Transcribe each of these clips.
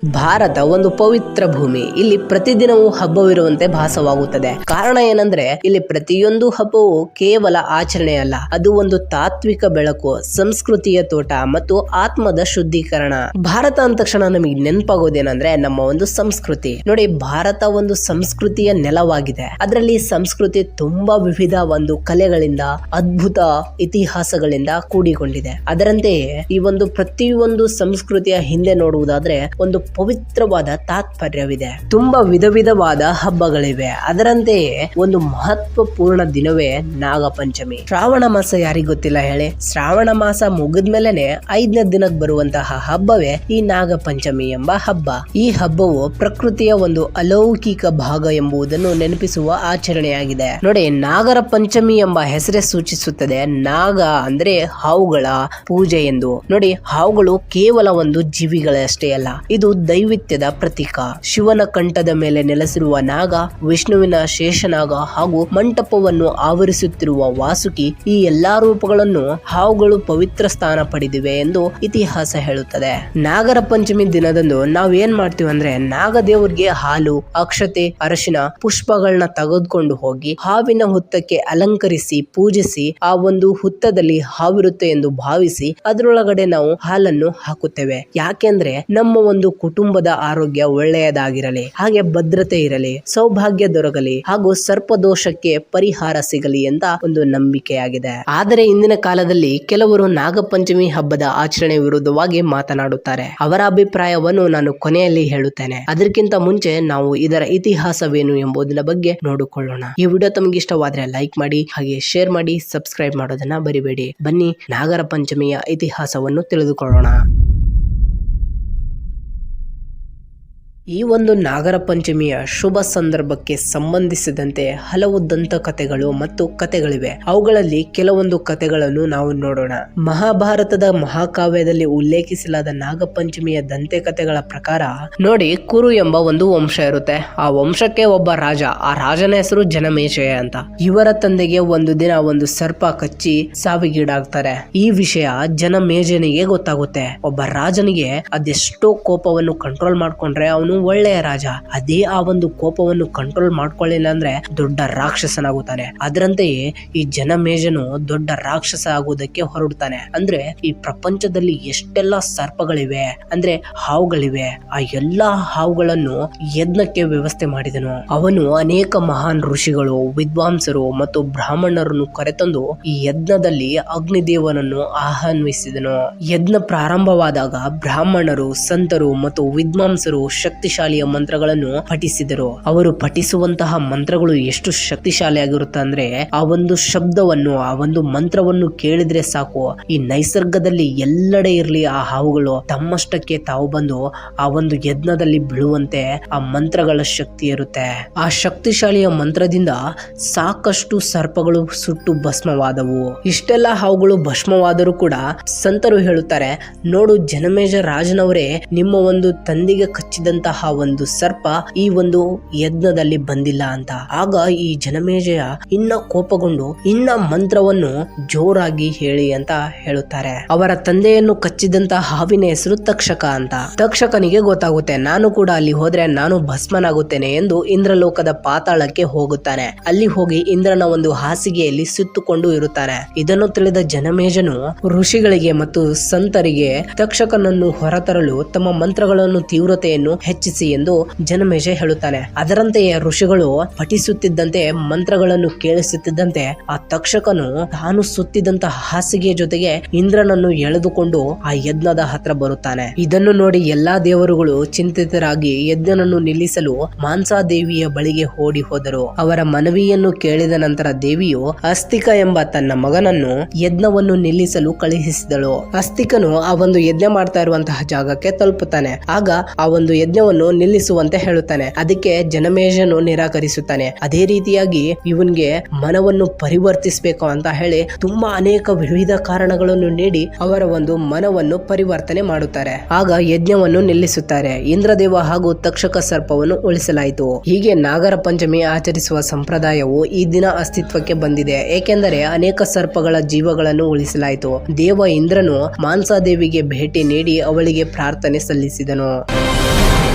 ಭಾರತ ಒಂದು ಪವಿತ್ರ ಭೂಮಿ. ಇಲ್ಲಿ ಪ್ರತಿದಿನವೂ ಹಬ್ಬವಿರುವಂತೆ ಭಾಸವಾಗುತ್ತದೆ. ಕಾರಣ ಏನಂದ್ರೆ ಇಲ್ಲಿ ಪ್ರತಿಯೊಂದು ಹಬ್ಬವು ಕೇವಲ ಆಚರಣೆಯಲ್ಲ, ಅದು ಒಂದು ತಾತ್ವಿಕ ಬೆಳಕು, ಸಂಸ್ಕೃತಿಯ ತೋಟ ಮತ್ತು ಆತ್ಮದ ಶುದ್ಧೀಕರಣ. ಭಾರತ ಅಂದ ತಕ್ಷಣ ನಮಗೆ ನೆನಪಾಗೋದೇನಂದ್ರೆ ನಮ್ಮ ಒಂದು ಸಂಸ್ಕೃತಿ. ನೋಡಿ, ಭಾರತ ಒಂದು ಸಂಸ್ಕೃತಿಯ ನೆಲವಾಗಿದೆ. ಅದರಲ್ಲಿ ಸಂಸ್ಕೃತಿ ತುಂಬಾ ವಿವಿಧ ಒಂದು ಕಲೆಗಳಿಂದ, ಅದ್ಭುತ ಇತಿಹಾಸಗಳಿಂದ ಕೂಡಿಕೊಂಡಿದೆ. ಅದರಂತೆಯೇ ಈ ಒಂದು ಪ್ರತಿಯೊಂದು ಸಂಸ್ಕೃತಿಯ ಹಿಂದೆ ನೋಡುವುದಾದ್ರೆ ಒಂದು ಪವಿತ್ರವಾದ ತಾತ್ಪರ್ಯವಿದೆ. ತುಂಬಾ ವಿಧ ವಿಧವಾದ ಹಬ್ಬಗಳಿವೆ. ಅದರಂತೆಯೇ ಒಂದು ಮಹತ್ವಪೂರ್ಣ ದಿನವೇ ನಾಗಪಂಚಮಿ. ಶ್ರಾವಣ ಮಾಸ ಯಾರಿಗ್ ಗೊತ್ತಿಲ್ಲ ಹೇಳಿ? ಶ್ರಾವಣ ಮಾಸ ಮುಗಿದ್ಮೇಲೆನೆ 5ನೇ ದಿನಕ್ಕೆ ಬರುವಂತಹ ಹಬ್ಬವೇ ಈ ನಾಗಪಂಚಮಿ ಎಂಬ ಹಬ್ಬ. ಈ ಹಬ್ಬವು ಪ್ರಕೃತಿಯ ಒಂದು ಅಲೌಕಿಕ ಭಾಗ ಎಂಬುದನ್ನು ನೆನಪಿಸುವ ಆಚರಣೆಯಾಗಿದೆ. ನೋಡಿ, ನಾಗರ ಪಂಚಮಿ ಎಂಬ ಹೆಸರೇ ಸೂಚಿಸುತ್ತದೆ ನಾಗ ಅಂದ್ರೆ ಹಾವುಗಳ ಪೂಜೆ ಎಂದು. ನೋಡಿ, ಹಾವುಗಳು ಕೇವಲ ಒಂದು ಜೀವಿಗಳಷ್ಟೇ ಅಲ್ಲ, ಇದು ದೈವಿತ್ಯದ ಪ್ರತೀಕ. ಶಿವನ ಕಂಠದ ಮೇಲೆ ನೆಲೆಸಿರುವ ನಾಗ, ವಿಷ್ಣುವಿನ ಶೇಷನಾಗ ಹಾಗೂ ಮಂಟಪವನ್ನು ಆವರಿಸುತ್ತಿರುವ ವಾಸುಕಿ, ಈ ಎಲ್ಲಾ ರೂಪಗಳನ್ನು ಹಾವುಗಳು ಪವಿತ್ರ ಸ್ಥಾನ ಪಡೆದಿವೆ ಎಂದು ಇತಿಹಾಸ ಹೇಳುತ್ತದೆ. ನಾಗರ ಪಂಚಮಿ ದಿನದಂದು ನಾವ್ ಏನ್ ಮಾಡ್ತೀವಿ ಅಂದ್ರೆ, ನಾಗದೇವರಿಗೆ ಹಾಲು, ಅಕ್ಷತೆ, ಅರಶಿನ, ಪುಷ್ಪಗಳನ್ನ ತೆಗೆದುಕೊಂಡು ಹೋಗಿ ಹಾವಿನ ಹುತ್ತಕ್ಕೆ ಅಲಂಕರಿಸಿ ಪೂಜಿಸಿ, ಆ ಒಂದು ಹುತ್ತದಲ್ಲಿ ಹಾವಿರುತ್ತೆ ಎಂದು ಭಾವಿಸಿ ಅದರೊಳಗಡೆ ನಾವು ಹಾಲನ್ನು ಹಾಕುತ್ತೇವೆ. ಯಾಕೆಂದ್ರೆ ನಮ್ಮ ಒಂದು ಕುಟುಂಬದ ಆರೋಗ್ಯ ಒಳ್ಳೆಯದಾಗಿರಲಿ, ಹಾಗೆ ಭದ್ರತೆ ಇರಲಿ, ಸೌಭಾಗ್ಯ ದೊರಕಲಿ ಹಾಗೂ ಸರ್ಪದೋಷಕ್ಕೆ ಪರಿಹಾರ ಸಿಗಲಿ ಅಂತ ಒಂದು ನಂಬಿಕೆಯಾಗಿದೆ. ಆದರೆ ಇಂದಿನ ಕಾಲದಲ್ಲಿ ಕೆಲವರು ನಾಗಪಂಚಮಿ ಹಬ್ಬದ ಆಚರಣೆ ವಿರುದ್ಧವಾಗಿ ಮಾತನಾಡುತ್ತಾರೆ. ಅವರ ಅಭಿಪ್ರಾಯವನ್ನು ನಾನು ಕೊನೆಯಲ್ಲಿ ಹೇಳುತ್ತೇನೆ. ಅದಕ್ಕಿಂತ ಮುಂಚೆ ನಾವು ಇದರ ಇತಿಹಾಸವೇನು ಎಂಬುದರ ಬಗ್ಗೆ ನೋಡಿಕೊಳ್ಳೋಣ. ಈ ವಿಡಿಯೋ ತಮಗೆ ಇಷ್ಟವಾದ್ರೆ ಲೈಕ್ ಮಾಡಿ, ಹಾಗೆ ಶೇರ್ ಮಾಡಿ, ಸಬ್ಸ್ಕ್ರೈಬ್ ಮಾಡೋದನ್ನ ಮರಿಬೇಡಿ. ಬನ್ನಿ ನಾಗರ ಪಂಚಮಿಯ ಇತಿಹಾಸವನ್ನು ತಿಳಿದುಕೊಳ್ಳೋಣ. ಈ ಒಂದು ನಾಗರ ಪಂಚಮಿಯ ಶುಭ ಸಂದರ್ಭಕ್ಕೆ ಸಂಬಂಧಿಸಿದಂತೆ ಹಲವು ದಂತಕಥೆಗಳು ಮತ್ತು ಕಥೆಗಳಿವೆ. ಅವುಗಳಲ್ಲಿ ಕೆಲವೊಂದು ಕಥೆಗಳನ್ನು ನಾವು ನೋಡೋಣ. ಮಹಾಭಾರತದ ಮಹಾಕಾವ್ಯದಲ್ಲಿ ಉಲ್ಲೇಖಿಸಲಾದ ನಾಗಪಂಚಮಿಯ ದಂತೆ ಕಥೆಗಳ ಪ್ರಕಾರ ನೋಡಿ, ಕುರು ಎಂಬ ಒಂದು ವಂಶ ಇರುತ್ತೆ. ಆ ವಂಶಕ್ಕೆ ಒಬ್ಬ ರಾಜ, ಆ ರಾಜನ ಹೆಸರು ಜನಮೇಜಯ ಅಂತ. ಇವರ ತಂದೆಗೆ ಒಂದು ದಿನ ಒಂದು ಸರ್ಪ ಕಚ್ಚಿ ಸಾವಿಗೀಡಾಗ್ತಾರೆ. ಈ ವಿಷಯ ಜನಮೇಜಯನಿಗೆ ಗೊತ್ತಾಗುತ್ತೆ. ಒಬ್ಬ ರಾಜನಿಗೆ ಅದೆಷ್ಟೋ ಕೋಪವನ್ನು ಕಂಟ್ರೋಲ್ ಮಾಡ್ಕೊಂಡ್ರೆ ಅವನು ಒಳ್ಳೆಯ ರಾಜ. ಅದೇ ಆ ಒಂದು ಕೋಪವನ್ನು ಕಂಟ್ರೋಲ್ ಮಾಡ್ಕೊಳ್ಳಿಲ್ಲ ಅಂದ್ರೆ ದೊಡ್ಡ ರಾಕ್ಷಸನಾಗುತ್ತಾನೆ. ಅದರಂತೆಯೇ ಈ ಜನಮೇಜನು ದೊಡ್ಡ ರಾಕ್ಷಸ ಆಗುವುದಕ್ಕೆ ಹೊರಡ್ತಾನೆ. ಅಂದ್ರೆ ಈ ಪ್ರಪಂಚದಲ್ಲಿ ಎಷ್ಟೆಲ್ಲಾ ಸರ್ಪಗಳಿವೆ, ಅಂದ್ರೆ ಹಾವುಗಳಿವೆ, ಆ ಎಲ್ಲಾ ಹಾವುಗಳನ್ನು ಯಜ್ಞಕ್ಕೆ ವ್ಯವಸ್ಥೆ ಮಾಡಿದನು. ಅವನು ಅನೇಕ ಮಹಾನ್ ಋಷಿಗಳು, ವಿದ್ವಾಂಸರು ಮತ್ತು ಬ್ರಾಹ್ಮಣರನ್ನು ಕರೆತಂದು ಈ ಯಜ್ಞದಲ್ಲಿ ಅಗ್ನಿದೇವನನ್ನು ಆಹ್ವಾನಿಸಿದನು. ಯಜ್ಞ ಪ್ರಾರಂಭವಾದಾಗ ಬ್ರಾಹ್ಮಣರು, ಸಂತರು ಮತ್ತು ವಿದ್ವಾಂಸರು ಶಕ್ತಿಶಾಲಿಯ ಮಂತ್ರಗಳನ್ನು ಪಠಿಸಿದರು. ಅವರು ಪಠಿಸುವಂತಹ ಮಂತ್ರಗಳು ಎಷ್ಟು ಶಕ್ತಿಶಾಲಿಯಾಗಿರುತ್ತೆ ಅಂದ್ರೆ, ಆ ಒಂದು ಶಬ್ದವನ್ನು, ಆ ಒಂದು ಮಂತ್ರವನ್ನು ಕೇಳಿದ್ರೆ ಸಾಕು, ಈ ನೈಸರ್ಗದಲ್ಲಿ ಎಲ್ಲೆಡೆ ಇರ್ಲಿ ಆ ಹಾವುಗಳು ತಮ್ಮಷ್ಟಕ್ಕೆ ತಾವು ಬಂದು ಆ ಒಂದು ಯಜ್ಞದಲ್ಲಿ ಬೀಳುವಂತೆ ಆ ಮಂತ್ರಗಳ ಶಕ್ತಿ ಇರುತ್ತೆ. ಆ ಶಕ್ತಿಶಾಲಿಯ ಮಂತ್ರದಿಂದ ಸಾಕಷ್ಟು ಸರ್ಪಗಳು ಸುಟ್ಟು ಭಸ್ಮವಾದವು. ಇಷ್ಟೆಲ್ಲ ಹಾವುಗಳು ಭಸ್ಮವಾದರೂ ಕೂಡ ಸಂತರು ಹೇಳುತ್ತಾರೆ, ನೋಡು ಜನಮೇಜ ರಾಜನವರೇ, ನಿಮ್ಮ ಒಂದು ತಂದೆಗೆ ಕಚ್ಚಿದಂತಹ ಒಂದು ಸರ್ಪ ಈ ಒಂದು ಯಜ್ಞದಲ್ಲಿ ಬಂದಿಲ್ಲ ಅಂತ. ಆಗ ಈ ಜನಮೇಜಯ ಇನ್ನ ಕೋಪಗೊಂಡು ಇನ್ನ ಮಂತ್ರವನ್ನು ಜೋರಾಗಿ ಹೇಳಿ ಅಂತ ಹೇಳುತ್ತಾರೆ. ಅವರ ತಂದೆಯನ್ನು ಕಚ್ಚಿದಂತಹ ಹಾವಿನ ಹೆಸರು ತಕ್ಷಕ ಅಂತ. ತಕ್ಷಕನಿಗೆ ಗೊತ್ತಾಗುತ್ತೆ, ನಾನು ಕೂಡ ಅಲ್ಲಿ ಹೋದ್ರೆ ನಾನು ಭಸ್ಮನಾಗುತ್ತೇನೆ ಎಂದು ಇಂದ್ರಲೋಕದ ಪಾತಾಳಕ್ಕೆ ಹೋಗುತ್ತಾನೆ. ಅಲ್ಲಿ ಹೋಗಿ ಇಂದ್ರನ ಒಂದು ಹಾಸಿಗೆಯಲ್ಲಿ ಸುತ್ತುಕೊಂಡು ಇರುತ್ತಾನೆ. ಇದನ್ನು ತಿಳಿದ ಜನಮೇಜನು ಋಷಿಗಳಿಗೆ ಮತ್ತು ಸಂತರಿಗೆ ತಕ್ಷಕನನ್ನು ಹೊರತರಲು ತಮ್ಮ ಮಂತ್ರಗಳನ್ನು ತೀವ್ರತೆಯನ್ನು ಹೆಚ್ಚಿಸಿ ಎಂದು ಜನಮೇಜ ಹೇಳುತ್ತಾನೆ. ಅದರಂತೆಯೇ ಋಷಿಗಳು ಪಠಿಸುತ್ತಿದ್ದಂತೆ, ಮಂತ್ರಗಳನ್ನು ಕೇಳಿಸುತ್ತಿದ್ದಂತೆ ಆ ತಕ್ಷಕನು ತಾನು ಸುತ್ತಿದಂತಹ ಹಾಸಿಗೆಯ ಜೊತೆಗೆ ಇಂದ್ರನನ್ನು ಎಳೆದುಕೊಂಡು ಆ ಯಜ್ಞದ ಹತ್ರ ಬರುತ್ತಾನೆ. ಇದನ್ನು ನೋಡಿ ಎಲ್ಲಾ ದೇವರುಗಳು ಚಿಂತಿತರಾಗಿ ಯಜ್ಞನನ್ನು ನಿಲ್ಲಿಸಲು ಮಾನ್ಸಾದೇವಿಯ ಬಳಿಗೆ ಓಡಿ ಹೋದರು. ಅವರ ಮನವಿಯನ್ನು ಕೇಳಿದ ನಂತರ ದೇವಿಯು ಅಸ್ತಿಕ ಎಂಬ ತನ್ನ ಮಗನನ್ನು ಯಜ್ಞವನ್ನು ನಿಲ್ಲಿಸಲು ಕಳುಹಿಸಿದಳು. ಅಸ್ತಿಕನು ಆ ಒಂದು ಯಜ್ಞ ಮಾಡ್ತಾ ಇರುವಂತಹ ಜಾಗಕ್ಕೆ ತಲುಪುತ್ತಾನೆ. ಆಗ ಆ ಒಂದು ಯಜ್ಞವನ್ನು ನಿಲ್ಲಿಸುವಂತೆ ಹೇಳುತ್ತಾನೆ. ಅದಕ್ಕೆ ಜನಮೇಜನು ನಿರಾಕರಿಸುತ್ತಾನೆ. ಅದೇ ರೀತಿಯಾಗಿ ಇವನ್ಗೆ ಮನವನ್ನು ಪರಿವರ್ತಿಸಬೇಕು ಅಂತ ಹೇಳಿ ತುಂಬಾ ಅನೇಕ ವಿವಿಧ ಕಾರಣಗಳನ್ನು ನೀಡಿ ಅವರ ಒಂದು ಮನವನ್ನು ಪರಿವರ್ತನೆ ಮಾಡುತ್ತಾರೆ. ಆಗ ಯಜ್ಞವನ್ನು ನಿಲ್ಲಿಸುತ್ತಾರೆ. ಇಂದ್ರದೇವ ಹಾಗೂ ತಕ್ಷಕ ಸರ್ಪವನ್ನು ಉಳಿಸಲಾಯಿತು. ಹೀಗೆ ನಾಗರ ಪಂಚಮಿ ಆಚರಿಸುವ ಸಂಪ್ರದಾಯವು ಈ ದಿನ ಅಸ್ತಿತ್ವಕ್ಕೆ ಬಂದಿದೆ. ಏಕೆಂದರೆ ಅನೇಕ ಸರ್ಪಗಳ ಜೀವಗಳನ್ನು ಉಳಿಸಲಾಯಿತು. ದೇವ ಇಂದ್ರನು ಮಾನ್ಸಾದೇವಿಗೆ ಭೇಟಿ ನೀಡಿ ಅವಳಿಗೆ ಪ್ರಾರ್ಥನೆ ಸಲ್ಲಿಸಿದನು.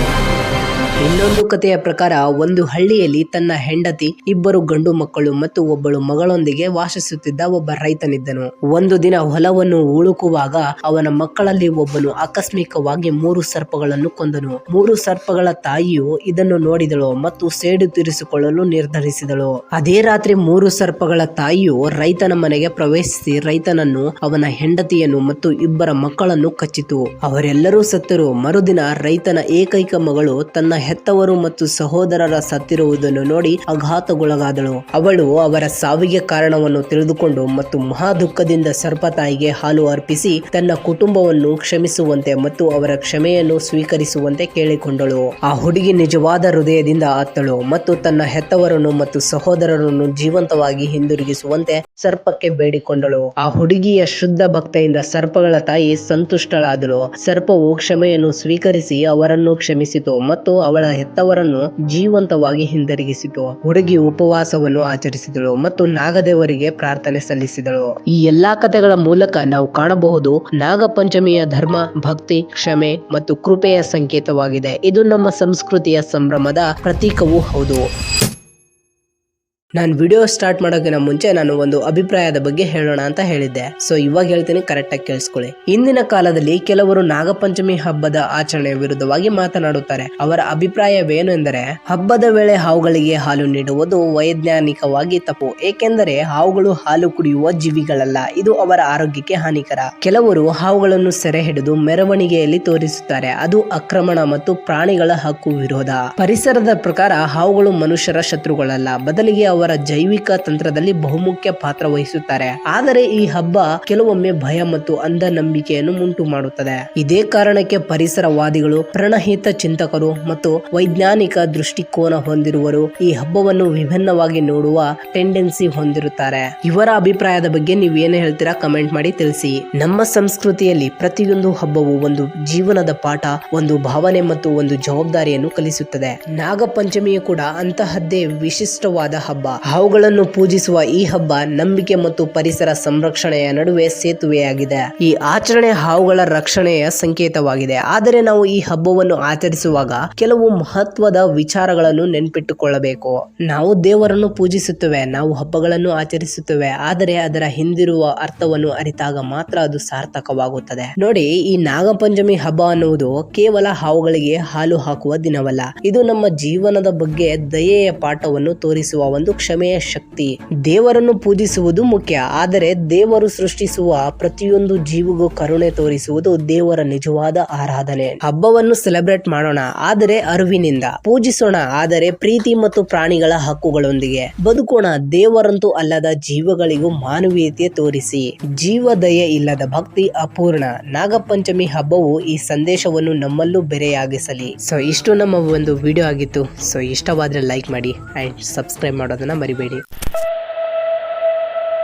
ಇನ್ನೊಂದು ಕಥೆಯ ಪ್ರಕಾರ ಒಂದು ಹಳ್ಳಿಯಲ್ಲಿ ತನ್ನ ಹೆಂಡತಿ, ಇಬ್ಬರು ಗಂಡು ಮಕ್ಕಳು ಮತ್ತು ಒಬ್ಬಳು ಮಗಳೊಂದಿಗೆ ವಾಸಿಸುತ್ತಿದ್ದ ಒಬ್ಬ ರೈತನಿದ್ದನು. ಒಂದು ದಿನ ಹೊಲವನ್ನು ಉಳುಕುವಾಗ ಅವನ ಮಕ್ಕಳಲ್ಲಿ ಒಬ್ಬನು ಆಕಸ್ಮಿಕವಾಗಿ 3 ಸರ್ಪಗಳನ್ನು ಕೊಂದನು. 3 ಸರ್ಪಗಳ ತಾಯಿಯು ಇದನ್ನು ನೋಡಿದಳು ಮತ್ತು ಸೇಡು ತೀರಿಸಿಕೊಳ್ಳಲು ನಿರ್ಧರಿಸಿದಳು. ಅದೇ ರಾತ್ರಿ 3 ಸರ್ಪಗಳ ತಾಯಿಯು ರೈತನ ಮನೆಗೆ ಪ್ರವೇಶಿಸಿ ರೈತನನ್ನು, ಅವನ ಹೆಂಡತಿಯನ್ನು ಮತ್ತು 2 ಮಕ್ಕಳನ್ನು ಕಚ್ಚಿತು. ಅವರೆಲ್ಲರೂ ಸತ್ತರು. ಮರುದಿನ ರೈತನ ಏಕೈಕ ಮಗಳು ತನ್ನ ಹೆತ್ತವರು ಮತ್ತು ಸಹೋದರರ ಸತ್ತಿರುವುದನ್ನು ನೋಡಿ ಆಘಾತಗೊಳಗಾದಳು. ಅವಳು ಅವರ ಸಾವಿಗೆ ಕಾರಣವನ್ನು ತಿಳಿದುಕೊಂಡು ಮತ್ತು ಮಹಾ ದುಃಖದಿಂದ ಸರ್ಪತಾಯಿಗೆ ಹಾಲು ಅರ್ಪಿಸಿ ತನ್ನ ಕುಟುಂಬವನ್ನು ಕ್ಷಮಿಸುವಂತೆ ಮತ್ತು ಅವರ ಕ್ಷಮೆಯನ್ನು ಸ್ವೀಕರಿಸುವಂತೆ ಕೇಳಿಕೊಂಡಳು. ಆ ಹುಡುಗಿ ನಿಜವಾದ ಹೃದಯದಿಂದ ಅತ್ತಳು ಮತ್ತು ತನ್ನ ಹೆತ್ತವರನ್ನು ಮತ್ತು ಸಹೋದರರನ್ನು ಜೀವಂತವಾಗಿ ಹಿಂದಿರುಗಿಸುವಂತೆ ಸರ್ಪಕ್ಕೆ ಬೇಡಿಕೊಂಡಳು. ಆ ಹುಡುಗಿಯ ಶುದ್ಧ ಭಕ್ತಿಯಿಂದ ಸರ್ಪಗಳ ತಾಯಿ ಸಂತುಷ್ಟಳಾದಳು. ಸರ್ಪವು ಕ್ಷಮೆಯನ್ನು ಸ್ವೀಕರಿಸಿ ಅವರನ್ನು ಕ್ಷಮಿಸಿತು ಮತ್ತು ಅವಳ ಹೆತ್ತವರನ್ನು ಜೀವಂತವಾಗಿ ಹಿಂದಿರುಗಿಸಿತು. ಹುಡುಗಿ ಉಪವಾಸವನ್ನು ಆಚರಿಸಿದಳು ಮತ್ತು ನಾಗದೇವರಿಗೆ ಪ್ರಾರ್ಥನೆ ಸಲ್ಲಿಸಿದಳು. ಈ ಎಲ್ಲಾ ಕಥೆಗಳ ಮೂಲಕ ನಾವು ಕಾಣಬಹುದು ನಾಗಪಂಚಮಿಯ ಧರ್ಮ, ಭಕ್ತಿ, ಕ್ಷಮೆ ಮತ್ತು ಕೃಪೆಯ ಸಂಕೇತವಾಗಿದೆ. ಇದು ನಮ್ಮ ಸಂಸ್ಕೃತಿಯ ಸಂಭ್ರಮದ ಪ್ರತೀಕವೂ ಹೌದು. ನಾನು ವಿಡಿಯೋ ಸ್ಟಾರ್ಟ್ ಮಾಡೋಕ್ಕಿಂತ ಮುಂಚೆ ನಾನು ಒಂದು ಅಭಿಪ್ರಾಯದ ಬಗ್ಗೆ ಹೇಳೋಣ ಅಂತ ಹೇಳಿದ್ದೆ. ಸೊ ಇವಾಗ ಹೇಳ್ತೀನಿ, ಕರೆಕ್ಟಾಗಿ ಕೇಳಿಸ್ಕೊಳ್ಳಿ. ಇಂದಿನ ಕಾಲದಲ್ಲಿ ಕೆಲವರು ನಾಗಪಂಚಮಿ ಹಬ್ಬದ ಆಚರಣೆಯ ವಿರುದ್ಧವಾಗಿ ಮಾತನಾಡುತ್ತಾರೆ. ಅವರ ಅಭಿಪ್ರಾಯವೇನು ಎಂದರೆ, ಹಬ್ಬದ ವೇಳೆ ಹಾವುಗಳಿಗೆ ಹಾಲು ನೀಡುವುದು ವೈಜ್ಞಾನಿಕವಾಗಿ ತಪ್ಪು, ಏಕೆಂದರೆ ಹಾವುಗಳು ಹಾಲು ಕುಡಿಯುವ ಜೀವಿಗಳಲ್ಲ. ಇದು ಅವರ ಆರೋಗ್ಯಕ್ಕೆ ಹಾನಿಕರ. ಕೆಲವರು ಹಾವುಗಳನ್ನು ಸೆರೆ ಹಿಡಿದು ಮೆರವಣಿಗೆಯಲ್ಲಿ ತೋರಿಸುತ್ತಾರೆ. ಅದು ಆಕ್ರಮಣ ಮತ್ತು ಪ್ರಾಣಿಗಳ ಹಕ್ಕು ವಿರೋಧ. ಪರಿಸರದ ಪ್ರಕಾರ ಹಾವುಗಳು ಮನುಷ್ಯರ ಶತ್ರುಗಳಲ್ಲ, ಬದಲಿಗೆ ಅವರ ಜೈವಿಕ ತಂತ್ರದಲ್ಲಿ ಬಹುಮುಖ್ಯ ಪಾತ್ರ ವಹಿಸುತ್ತಾರೆ. ಆದರೆ ಈ ಹಬ್ಬ ಕೆಲವೊಮ್ಮೆ ಭಯ ಮತ್ತು ಅಂಧ ನಂಬಿಕೆಯನ್ನು ಉಂಟು ಮಾಡುತ್ತದೆ. ಇದೇ ಕಾರಣಕ್ಕೆ ಪರಿಸರವಾದಿಗಳು, ಪ್ರಾಣಹಿತ ಚಿಂತಕರು ಮತ್ತು ವೈಜ್ಞಾನಿಕ ದೃಷ್ಟಿಕೋನ ಹೊಂದಿರುವರು ಈ ಹಬ್ಬವನ್ನು ವಿಭಿನ್ನವಾಗಿ ನೋಡುವ ಟೆಂಡೆನ್ಸಿ ಹೊಂದಿರುತ್ತಾರೆ. ಇವರ ಅಭಿಪ್ರಾಯದ ಬಗ್ಗೆ ನೀವು ಏನು ಹೇಳ್ತೀರಾ ಕಮೆಂಟ್ ಮಾಡಿ ತಿಳಿಸಿ. ನಮ್ಮ ಸಂಸ್ಕೃತಿಯಲ್ಲಿ ಪ್ರತಿಯೊಂದು ಹಬ್ಬವು ಒಂದು ಜೀವನದ ಪಾಠ, ಒಂದು ಭಾವನೆ ಮತ್ತು ಒಂದು ಜವಾಬ್ದಾರಿಯನ್ನು ಕಲಿಸುತ್ತದೆ. ನಾಗಪಂಚಮಿಯು ಕೂಡ ಅಂತಹದ್ದೇ ವಿಶಿಷ್ಟವಾದ ಹಬ್ಬ. ಹಾವುಗಳನ್ನು ಪೂಜಿಸುವ ಈ ಹಬ್ಬ ನಂಬಿಕೆ ಮತ್ತು ಪರಿಸರ ಸಂರಕ್ಷಣೆಯ ನಡುವೆ ಸೇತುವೆಯಾಗಿದೆ. ಈ ಆಚರಣೆ ಹಾವುಗಳ ರಕ್ಷಣೆಯ ಸಂಕೇತವಾಗಿದೆ. ಆದರೆ ನಾವು ಈ ಹಬ್ಬವನ್ನು ಆಚರಿಸುವಾಗ ಕೆಲವು ಮಹತ್ವದ ವಿಚಾರಗಳನ್ನು ನೆನಪಿಟ್ಟುಕೊಳ್ಳಬೇಕು. ನಾವು ದೇವರನ್ನು ಪೂಜಿಸುತ್ತೇವೆ, ನಾವು ಹಬ್ಬಗಳನ್ನು ಆಚರಿಸುತ್ತೇವೆ, ಆದರೆ ಅದರ ಹಿಂದಿರುವ ಅರ್ಥವನ್ನು ಅರಿತಾಗ ಮಾತ್ರ ಅದು ಸಾರ್ಥಕವಾಗುತ್ತದೆ. ನೋಡಿ, ಈ ನಾಗಪಂಚಮಿ ಹಬ್ಬ ಅನ್ನುವುದು ಕೇವಲ ಹಾವುಗಳಿಗೆ ಹಾಲು ಹಾಕುವ ದಿನವಲ್ಲ. ಇದು ನಮ್ಮ ಜೀವನದ ಬಗ್ಗೆ ದಯೆಯ ಪಾಠವನ್ನು ತೋರಿಸುವ ಒಂದು ಕ್ಷಮೆಯ ಶಕ್ತಿ. ದೇವರನ್ನು ಪೂಜಿಸುವುದು ಮುಖ್ಯ, ಆದರೆ ದೇವರು ಸೃಷ್ಟಿಸುವ ಪ್ರತಿಯೊಂದು ಜೀವಿಗೂ ಕರುಣೆ ತೋರಿಸುವುದು ದೇವರ ನಿಜವಾದ ಆರಾಧನೆ. ಹಬ್ಬವನ್ನು ಸೆಲೆಬ್ರೇಟ್ ಮಾಡೋಣ, ಆದರೆ ಅರಿವಿನಿಂದ ಪೂಜಿಸೋಣ, ಆದರೆ ಪ್ರೀತಿ ಮತ್ತು ಪ್ರಾಣಿಗಳ ಹಕ್ಕುಗಳೊಂದಿಗೆ ಬದುಕೋಣ. ದೇವರಂತೂ ಅಲ್ಲದ ಜೀವಗಳಿಗೂ ಮಾನವೀಯತೆ ತೋರಿಸಿ. ಜೀವದಯೆ ಇಲ್ಲದ ಭಕ್ತಿ ಅಪೂರ್ಣ. ನಾಗಪಂಚಮಿ ಹಬ್ಬವು ಈ ಸಂದೇಶವನ್ನು ನಮ್ಮಲ್ಲೂ ಬೆರೆಯಾಗಿಸಲಿ. ಸೊ ಇಷ್ಟು ನಮ್ಮ ಒಂದು ವಿಡಿಯೋ ಆಗಿತ್ತು. ಸೊ ಇಷ್ಟವಾದ್ರೆ ಲೈಕ್ ಮಾಡಿ ಅಂಡ್ ಸಬ್ಸ್ಕ್ರೈಬ್ ಮಾಡೋದನ್ನ ಮರಿಬೇಡಿ.